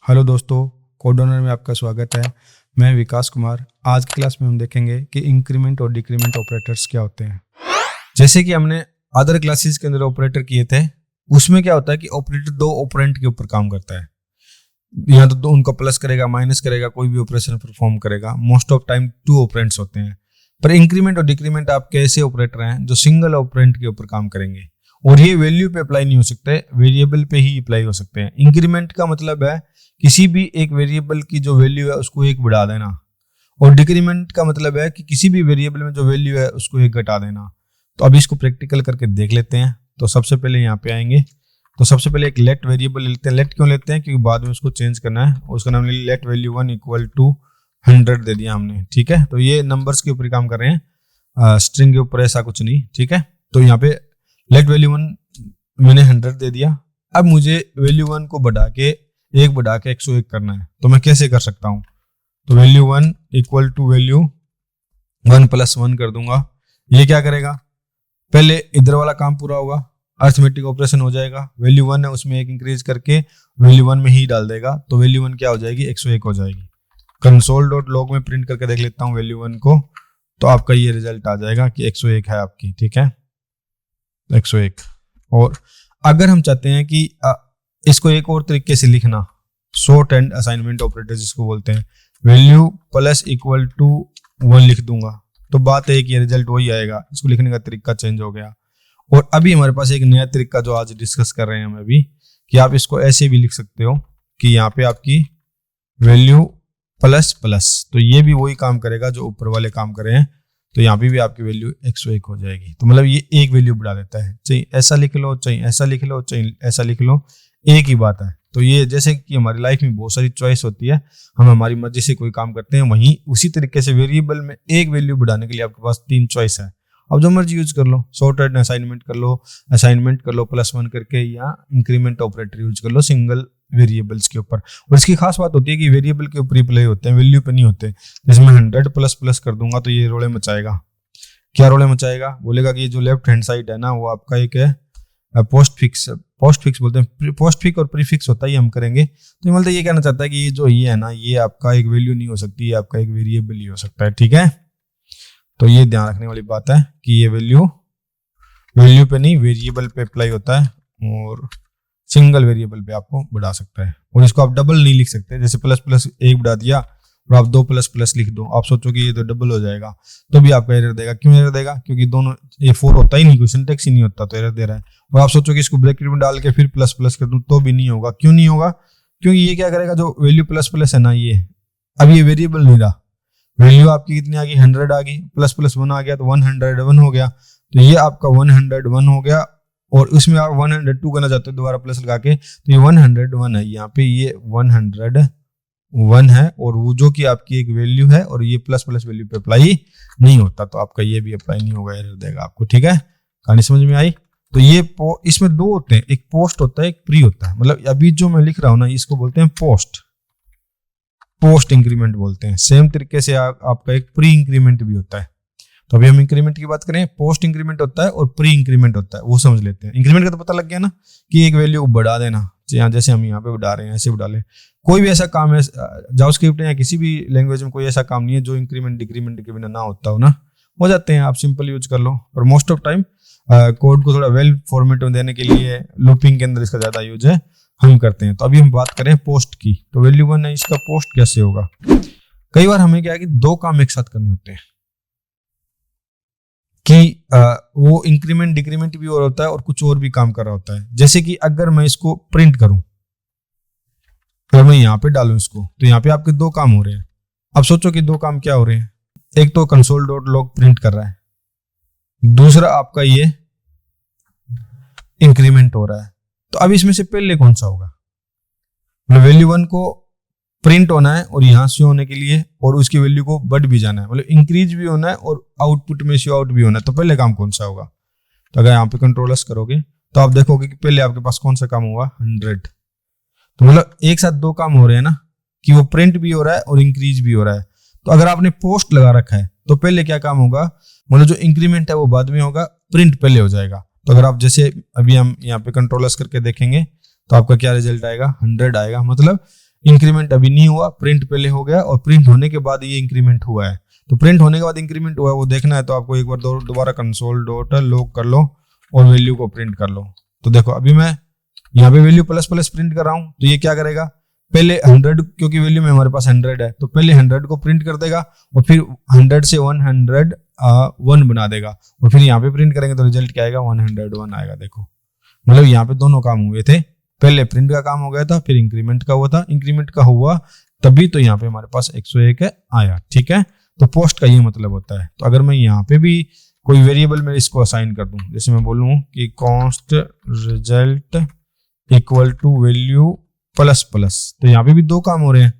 Hello दोस्तों, code honour में आपका स्वागत है। मैं विकास कुमार। आज की क्लास में हम देखेंगे कि इंक्रीमेंट और डिक्रीमेंट ऑपरेटर्स क्या होते हैं। जैसे कि हमने अदर क्लासेस के अंदर ऑपरेटर किए थे, उसमें क्या होता है कि ऑपरेटर दो ऑपरेंड के ऊपर काम करता है। यहाँ तो दो उनको प्लस करेगा, माइनस करेगा, कोई भी ऑपरेशन परफॉर्म करेगा। Most of time two operands होते हैं। पर इंक्रीमेंट और डिक्रीमेंट आपके ऐसे ऑपरेटर हैं जो सिंगल ऑपरेंड के ऊपर काम करेंगे और ये वैल्यू पे अप्लाई नहीं हो सकते, वेरिएबल पे ही अप्लाई हो सकते हैं। इंक्रीमेंट का मतलब है किसी भी एक वेरिएबल की जो वैल्यू है उसको एक बढ़ा देना, और डिक्रीमेंट का मतलब है कि किसी भी वेरिएबल में जो वैल्यू है उसको एक घटा देना। तो अभी इसको प्रैक्टिकल करके देख लेते हैं। तो सबसे पहले यहाँ पे आएंगे, तो सबसे पहले एक लेट वेरिएबल लेते हैं। लेट क्यों लेते हैं? क्योंकि बाद में उसको चेंज करना है। उसका नाम लेट वैल्यू 1 इक्वल टू 100 दे दिया हमने। ठीक है, तो ये नंबर्स के ऊपर काम कर रहे हैं, स्ट्रिंग के ऊपर ऐसा कुछ नहीं। ठीक है, तो यहाँ पे लेट वैल्यू 1 मैंने 100 दे दिया। अब मुझे वैल्यू 1 को बढ़ा के 101 करना है। तो मैं कैसे कर सकता हूँ? तो value 1 equal to value 1 plus 1 कर दूंगा। ये क्या करेगा? पहले इधर वाला काम पूरा होगा, अर्थमेटिक ऑपरेशन हो जाएगा। वैल्यू 1 है उसमें 1 इंक्रीज करके वैल्यू 1 में ही डाल देगा, तो वैल्यू 1 क्या हो जाएगी? 101 हो जाएगी। console.log में प्रिंट करके देख लेता हूँ वैल्यू 1 को, तो आपका ये रिजल्ट आ जाएगा कि 101 है आपकी। ठीक है, 101। और अगर हम चाहते हैं कि इसको एक और तरीके से लिखना, सॉर्ट एंड असाइनमेंट ऑपरेटर जिसको बोलते हैं, वैल्यू प्लस इक्वल टू 1 लिख दूंगा, तो बात है कि रिजल्ट वही आएगा। इसको लिखने का तरीका चेंज हो गया। और अभी हमारे पास एक नया तरीका जो आज डिस्कस कर रहे हैं हम अभी, कि आप इसको ऐसे भी लिख सकते हो कि यहाँ पे आपकी वैल्यू प्लस प्लस, तो ये भी वही काम करेगा जो ऊपर वाले काम कर रहे हैं। तो यहाँ पे भी आपकी वैल्यू 101 हो जाएगी। तो मतलब ये एक वैल्यू बढ़ा देता है, चाहे ऐसा लिख लो, चाहे ऐसा लिख लो, चाहे ऐसा लिख लो, एक ही बात है। तो ये जैसे कि हमारी लाइफ में बहुत सारी चॉइस होती है, हम हमारी मर्जी से कोई काम करते हैं, वहीं उसी तरीके से वेरिएबल में एक वैल्यू बढ़ाने के लिए आपके पास 3 चॉइस है। अब जो मर्जी यूज कर लो, सॉर्टेड असाइनमेंट कर लो, +1 करके, या इंक्रीमेंट ऑपरेटर यूज कर लो सिंगल वेरिएबल्स के ऊपर। और इसकी खास बात होती है कि वेरिएबल के ऊपर ही प्ले होते हैं, वैल्यू पे नहीं होते। जैसे मैं 100 प्लस प्लस कर दूंगा तो ये रोले मचाएगा। क्या रोले मचाएगा? बोलेगा कि ये जो लेफ्ट हैंड साइड है ना, वो आपका एक है पोस्ट फिक्स बोलते हैं। पोस्ट फिक्स और प्रीफिक्स होता है, ये हम करेंगे। तो मतलब ये कहना चाहता है कि ये जो ये है ना, ये आपका एक वैल्यू नहीं हो सकती, ये आपका एक वेरिएबल ही हो सकता है। ठीक है, तो ये ध्यान रखने वाली बात है कि ये वैल्यू पे नहीं, वेरिएबल पे अप्लाई होता है, और सिंगल वेरिएबल पे आपको बढ़ा सकता है। और इसको आप डबल नहीं लिख सकते। जैसे प्लस प्लस 1 बढ़ा दिया और आप 2 प्लस प्लस लिख दो, आप सोचो कि ये तो डबल हो जाएगा, तो भी आपका एरर देगा। क्यों एरर देगा? क्योंकि दोनों ये 4 होता ही नहीं, कोई सिंटेक्स ही नहीं होता, तो एरर दे रहा है। और आप सोचो कि इसको ब्रैकेट में डाल के फिर प्लस प्लस कर दूं, तो भी नहीं होगा। क्यों नहीं होगा? क्योंकि ये क्या करेगा, जो वैल्यू प्लस प्लस है ना, ये अब ये वेरिएबल नहीं रहा। वैल्यू आपकी कितनी आ गई? 100 आ गई, प्लस प्लस 1 आ गया, तो 101 हो गया। तो ये आपका 101 हो गया, और उसमें आप 102 करना चाहते हो दोबारा प्लस लगा के, तो ये 101 है। यहाँ पे ये 101 है, और वो जो कि आपकी एक वैल्यू है, और ये प्लस प्लस वैल्यू पे अप्लाई नहीं होता, तो आपका ये भी अप्लाई नहीं होगा, एरर देगा आपको। ठीक है, कहानी समझ में आई? तो ये इसमें 2 होते हैं, एक पोस्ट होता है, एक प्री होता है। मतलब अभी जो मैं लिख रहा हूं ना, इसको बोलते हैं पोस्ट इंक्रीमेंट बोलते हैं। सेम तरीके से आपका एक प्री इंक्रीमेंट भी होता है। तो अभी हम इंक्रीमेंट की बात करें, पोस्ट इंक्रीमेंट होता है और प्री इंक्रीमेंट होता है, वो समझ लेते हैं। इंक्रीमेंट का तो पता लग गया ना कि एक वैल्यू को बढ़ा देना, जैसे हम यहाँ पे बढ़ा रहे हैं ऐसे बढ़ा लें। कोई भी ऐसा काम है जावास्क्रिप्ट या किसी भी लैंग्वेज में, कोई ऐसा काम नहीं है जो इंक्रीमेंट डिक्रीमेंट के बिना ना होता हो ना, हो जाते हैं। आप सिंपल यूज कर लो। पर मोस्ट ऑफ टाइम कोड को थोड़ा वेल फॉर्मेट में देने के लिए लूपिंग के अंदर इसका ज्यादा यूज है, हम करते हैं। तो अभी हम बात करें पोस्ट की, तो वैल्यू 1 है, इसका पोस्ट कैसे होगा? कई बार हमें क्या है कि 2 काम एक साथ करने होते हैं, कि वो इंक्रीमेंट डिक्रीमेंट भी और होता है और कुछ और भी काम कर रहा होता है। जैसे कि अगर मैं इसको प्रिंट करूं और मैं यहाँ पे डालूं इसको, तो यहाँ पे आपके 2 काम हो रहे हैं। अब सोचो कि 2 काम क्या हो रहे हैं। एक तो console.log प्रिंट कर रहा है, दूसरा आपका ये इंक्रीमेंट हो रहा है। तो अब इसमें से पहले कौन सा होगा? मतलब वैल्यू 1 को प्रिंट होना है और यहां से होने के लिए, और उसकी वैल्यू को बढ़ भी जाना है, मतलब इंक्रीज भी होना है और आउटपुट में से आउट भी होना है। तो पहले काम कौन सा होगा? तो अगर यहाँ पे कंट्रोलर्स करोगे तो आप देखोगे कि पहले आपके पास कौन सा काम हुआ? 100। तो मतलब एक साथ 2 काम हो रहे हैं ना, कि वो प्रिंट भी हो रहा है और इंक्रीज भी हो रहा है। तो अगर आपने पोस्ट लगा रखा है तो पहले क्या काम होगा? मतलब जो इंक्रीमेंट है वो बाद में होगा, प्रिंट पहले हो जाएगा। तो अगर आप जैसे अभी हम यहाँ पे कंट्रोलर्स करके देखेंगे तो आपका क्या रिजल्ट आएगा? 100 आएगा। मतलब इंक्रीमेंट अभी नहीं हुआ, प्रिंट पहले हो गया और प्रिंट होने के बाद ये इंक्रीमेंट हुआ है। तो प्रिंट होने के बाद इंक्रीमेंट हुआ है वो देखना है तो आपको एक बार दोबारा कंसोल डॉट लॉग कर लो और वैल्यू को प्रिंट कर लो। तो देखो अभी मैं यहाँ पे वैल्यू प्लस प्लस प्रिंट कर रहा हूँ, तो ये क्या करेगा, पहले 100 क्योंकि वैल्यू में हमारे पास 100 है तो पहले 100 को प्रिंट कर देगा और फिर 100 से 101 बना देगा और फिर यहाँ पे प्रिंट करेंगे तो रिजल्ट क्या आएगा, 101 आएगा। देखो मतलब यहाँ पे दोनों काम हुए थे, पहले प्रिंट का काम हो गया था फिर इंक्रीमेंट का हुआ था, इंक्रीमेंट का हुआ तभी तो यहाँ पे हमारे पास 101 आया। ठीक है, तो पोस्ट का ये मतलब होता है। तो अगर मैं यहाँ पे भी कोई वेरिएबल में इसको असाइन कर दूं, जैसे मैं बोलूं कि const result equal to value plus plus, तो यहाँ पे भी दो काम हो रहे हैं।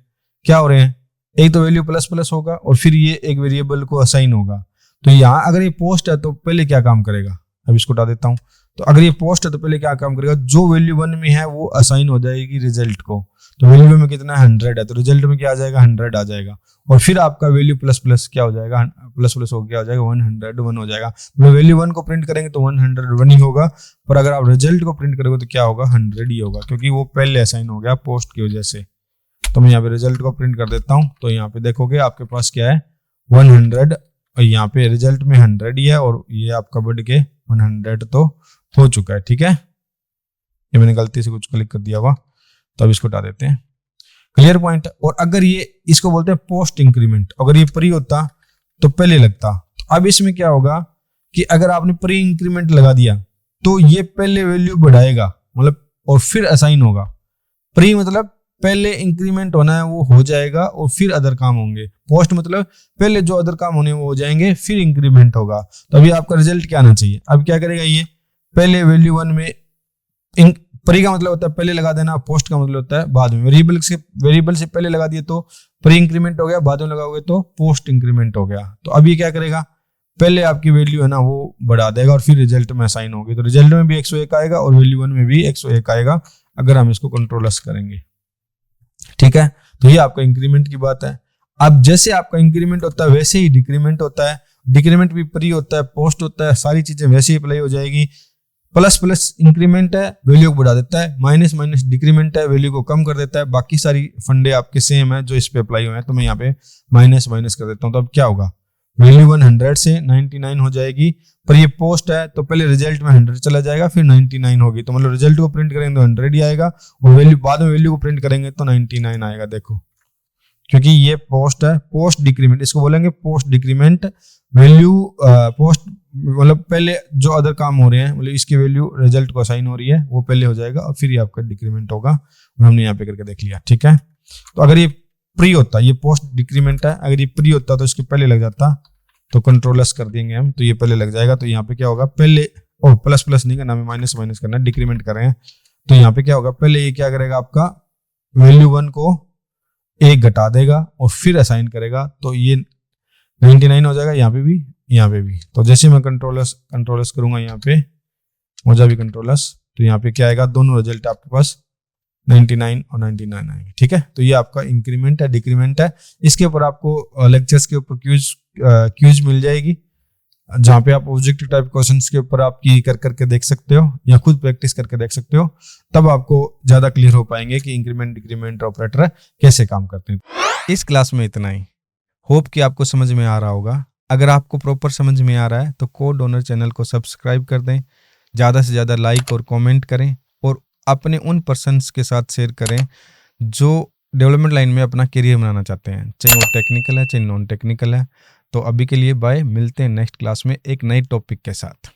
क्या हो रहे हैं, एक तो वैल्यू प्लस प्लस होगा और फिर ये एक वेरिएबल को असाइन होगा। तो यहाँ अगर ये पोस्ट है तो पहले क्या काम करेगा, अब इसको हटा देता हूँ। तो अगर ये पोस्ट है तो पहले क्या काम करेगा, जो वैल्यू 1 में है वो असाइन हो जाएगी रिजल्ट को। तो वैल्यू में कितना 100 है तो रिजल्ट में क्या आ जाएगा, 100 आ जाएगा और फिर आपका वैल्यू प्लस प्लस क्या हो जाएगा, प्लस प्लस हो क्या हो जाएगा, 101 हो जाएगा। मतलब वैल्यू 1 को प्रिंट करेंगे तो 101 ही होगा, पर अगर आप रिजल्ट को प्रिंट करोगे तो क्या होगा, 100 ही होगा क्योंकि वो पहले असाइन हो गया पोस्ट की वजह से। तो मैं यहाँ पे रिजल्ट को प्रिंट कर देता हूँ। तो यहाँ पे देखोगे आपके पास क्या है 100 और यहाँ पे रिजल्ट में 100 ही है और ये आपका बढ़ के 100 तो हो चुका है। ठीक है, ये मैंने गलती से कुछ क्लिक कर दिया हुआ तो अब इसको हटा देते हैं। Clear point. और अगर ये इसको बोलते हैं पोस्ट इंक्रीमेंट, अगर ये प्री होता तो पहले लगता। अब इसमें क्या होगा कि अगर आपने प्री इंक्रीमेंट लगा दिया तो ये पहले वैल्यू बढ़ाएगा मतलब और फिर असाइन होगा। प्री मतलब पहले इंक्रीमेंट होना है वो हो जाएगा और फिर अदर काम होंगे। पोस्ट मतलब पहले जो अदर काम होने वो हो जाएंगे फिर इंक्रीमेंट होगा। तो अभी आपका रिजल्ट क्या आना चाहिए, अब क्या करेगा ये पहले वैल्यू 1 में प्री का मतलब होता है पहले लगा देना, पोस्ट का मतलब होता है बाद में। वेरिएबल से पहले लगा दिए तो प्री इंक्रीमेंट हो गया, बाद में लगाओगे तो पोस्ट इंक्रीमेंट हो गया। तो अभी क्या करेगा, पहले आपकी वैल्यू है ना वो बढ़ा देगा और फिर रिजल्ट में असाइन होगी। तो रिजल्ट में भी 101 आएगा और वैल्यू 1 में भी 101 आएगा अगर हम इसको कंट्रोल एस करेंगे। ठीक है, तो ये आपका इंक्रीमेंट की बात है। अब जैसे आपका इंक्रीमेंट होता है वैसे ही डिक्रीमेंट होता है। डिक्रीमेंट भी प्री होता है, पोस्ट होता है, सारी चीजें वैसे ही अप्लाई हो जाएगी। प्लस प्लस इंक्रीमेंट है, वैल्यू को बढ़ा देता है। माइनस माइनस डिक्रीमेंट है, वैल्यू को कम कर देता है। बाकी सारी फंडे आपके सेम है जो इस पे अप्लाई हुए हैं। तो मैं यहाँ पे माइनस माइनस कर देता हूँ। तो अब क्या होगा, वैल्यू 100 से 99 हो जाएगी। पर ये पोस्ट है तो पहले रिजल्ट में 100 चला जाएगा फिर 99 होगी। तो मतलब रिजल्ट को प्रिंट करेंगे तो 100 ही आएगा और वैल्यू बाद में वैल्यू को प्रिंट करेंगे तो 99 आएगा। देखो क्योंकि ये पोस्ट है, पोस्ट डिक्रीमेंट इसको बोलेंगे पोस्ट डिक्रीमेंट। वैल्यू पोस्ट मतलब पहले जो अदर काम हो रहे हैं मतलब इसकी वैल्यू रिजल्ट को असाइन हो रही है वो पहले हो जाएगा और फिर ये आपका डिक्रीमेंट होगा। और हमने यहाँ पे करके देख लिया। ठीक है, तो अगर ये प्री होता, ये पोस्ट डिक्रीमेंट है, अगर ये प्री होता तो इसके पहले लग जाता तो कंट्रोलस कर देंगे हम तो ये पहले लग जाएगा। तो यहाँ पे क्या होगा, पहले प्लस प्लस नहीं करना, माइनस माइनस करना, डिक्रीमेंट कर रहे हैं। तो यहाँ पे क्या होगा, पहले ये क्या करेगा आपका वैल्यू 1 को 1 घटा देगा और फिर असाइन करेगा तो ये 99 हो जाएगा यहाँ पे भी यहाँ पे भी। तो जैसे मैं कंट्रोलस करूंगा यहाँ पे हो जाए भी कंट्रोलस तो यहाँ पे क्या आएगा, दोनों रिजल्ट आपके पास 99 और 99 आएंगे। ठीक है, तो ये आपका इंक्रीमेंट है डिक्रीमेंट है। इसके ऊपर आपको लेक्चर्स के ऊपर क्यूज मिल जाएगी जहाँ पे आप ऑब्जेक्टिव टाइप क्वेश्चंस के ऊपर आपकी कर करके देख सकते हो या खुद प्रैक्टिस करके देख सकते हो। तब आपको ज्यादा क्लियर हो पाएंगे कि इंक्रीमेंट डिक्रीमेंट ऑपरेटर कैसे काम करते हैं। इस क्लास में इतना ही। होप कि आपको समझ में आ रहा होगा। अगर आपको प्रॉपर समझ में आ रहा है तो कोड ओनर चैनल को सब्सक्राइब कर दें, ज़्यादा से ज़्यादा लाइक और कमेंट करें और अपने उन पर्सन्स के साथ शेयर करें जो डेवलपमेंट लाइन में अपना करियर बनाना चाहते हैं, चाहे वो टेक्निकल है चाहे नॉन टेक्निकल है। तो अभी के लिए बाय, मिलते हैं नेक्स्ट क्लास में एक नए टॉपिक के साथ।